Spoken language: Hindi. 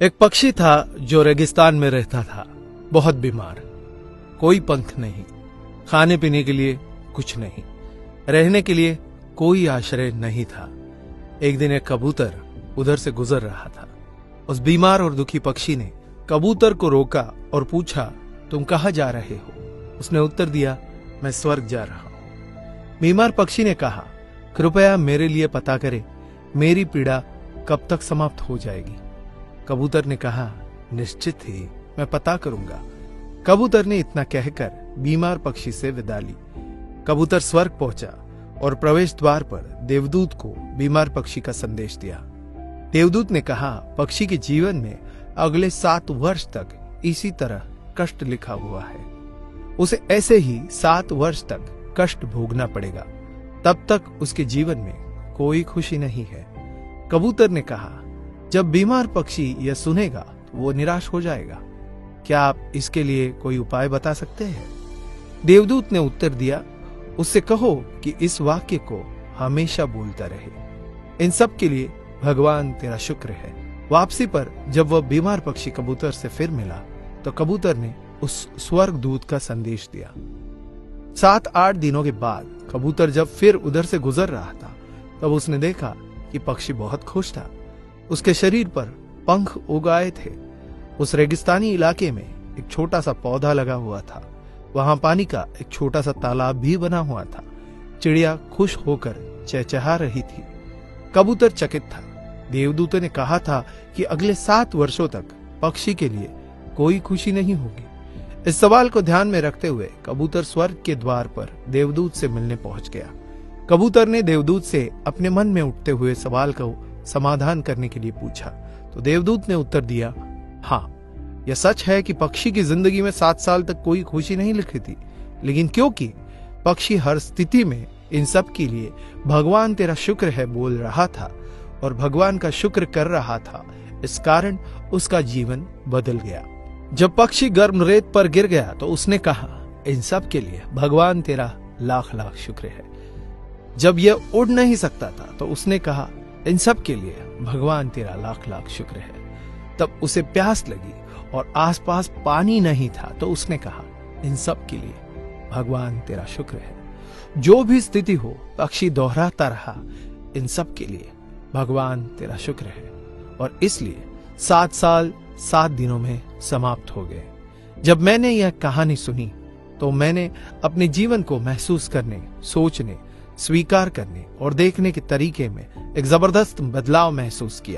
एक पक्षी था जो रेगिस्तान में रहता था, बहुत बीमार। कोई पंख नहीं, खाने पीने के लिए कुछ नहीं, रहने के लिए कोई आश्रय नहीं था। एक दिन एक कबूतर उधर से गुजर रहा था। उस बीमार और दुखी पक्षी ने कबूतर को रोका और पूछा, तुम कहाँ जा रहे हो? उसने उत्तर दिया, मैं स्वर्ग जा रहा हूं। बीमार पक्षी ने कहा, कृपया मेरे लिए पता करें, मेरी पीड़ा कब तक समाप्त हो जाएगी? कबूतर ने कहा, निश्चित ही मैं पता करूंगा। कबूतर ने इतना कहकर बीमार पक्षी से विदा ली। कबूतर स्वर्ग पहुंचा और प्रवेश द्वार पर देवदूत को बीमार पक्षी का संदेश दिया। देवदूत ने कहा, पक्षी के जीवन में अगले 7 वर्ष तक इसी तरह कष्ट लिखा हुआ है। उसे ऐसे ही 7 वर्ष तक कष्ट भोगना पड़ेगा, तब तक उसके जीवन में कोई खुशी नहीं है। कबूतर ने कहा, जब बीमार पक्षी यह सुनेगा तो वो निराश हो जाएगा। क्या आप इसके लिए कोई उपाय बता सकते हैं? देवदूत ने उत्तर दिया, उससे कहो कि इस वाक्य को हमेशा बोलता रहे, इन सब के लिए भगवान तेरा शुक्र है। वापसी पर जब वह बीमार पक्षी कबूतर से फिर मिला तो कबूतर ने उस स्वर्ग दूत का संदेश दिया। 7-8 दिनों के बाद कबूतर जब फिर उधर से गुजर रहा था तब उसने देखा कि पक्षी बहुत खुश था। उसके शरीर पर पंख उगाए थे। उस रेगिस्तानी इलाके में एक छोटा सा पौधा लगा हुआ था। वहां पानी का एक छोटा सा तालाब भी बना हुआ था। चिड़िया खुश होकर चहचहा रही थी। कबूतर चकित था। देवदूत ने कहा था कि अगले 7 वर्षों तक पक्षी के लिए कोई खुशी नहीं होगी। इस सवाल को ध्यान में रखते हुए कबूतर स्वर्ग के द्वार पर देवदूत से मिलने पहुंच गया। कबूतर ने देवदूत से अपने मन में उठते हुए सवाल को समाधान करने के लिए पूछा तो देवदूत ने उत्तर दिया, हाँ, यह सच है कि पक्षी की जिंदगी में 7 साल तक कोई खुशी नहीं लिखी थी, लेकिन क्योंकि पक्षी हर स्थिति में इन सब के लिए भगवान तेरा शुक्र है बोल रहा था और भगवान का शुक्र कर रहा था, इस कारण उसका जीवन बदल गया। जब पक्षी गर्म रेत पर गिर गया तो उसने कहा, इन सब के लिए भगवान तेरा लाख लाख शुक्र है। जब यह उड़ नहीं सकता था तो उसने कहा, इन सब के लिए भगवान तेरा लाख लाख शुक्र है। तब उसे प्यास लगी और आसपास पानी नहीं था तो उसने कहा, इन सब के लिए भगवान तेरा शुक्र है। जो भी स्थिति हो, पक्षी दोहराता रहा, इन सब के लिए भगवान तेरा शुक्र है। और इसलिए 7 साल 7 दिनों में समाप्त हो गए। जब मैंने यह कहानी सुनी तो मैंने अपने जीवन को महसूस करने, सोचने, स्वीकार करने और देखने के तरीके में एक जबरदस्त बदलाव महसूस किया।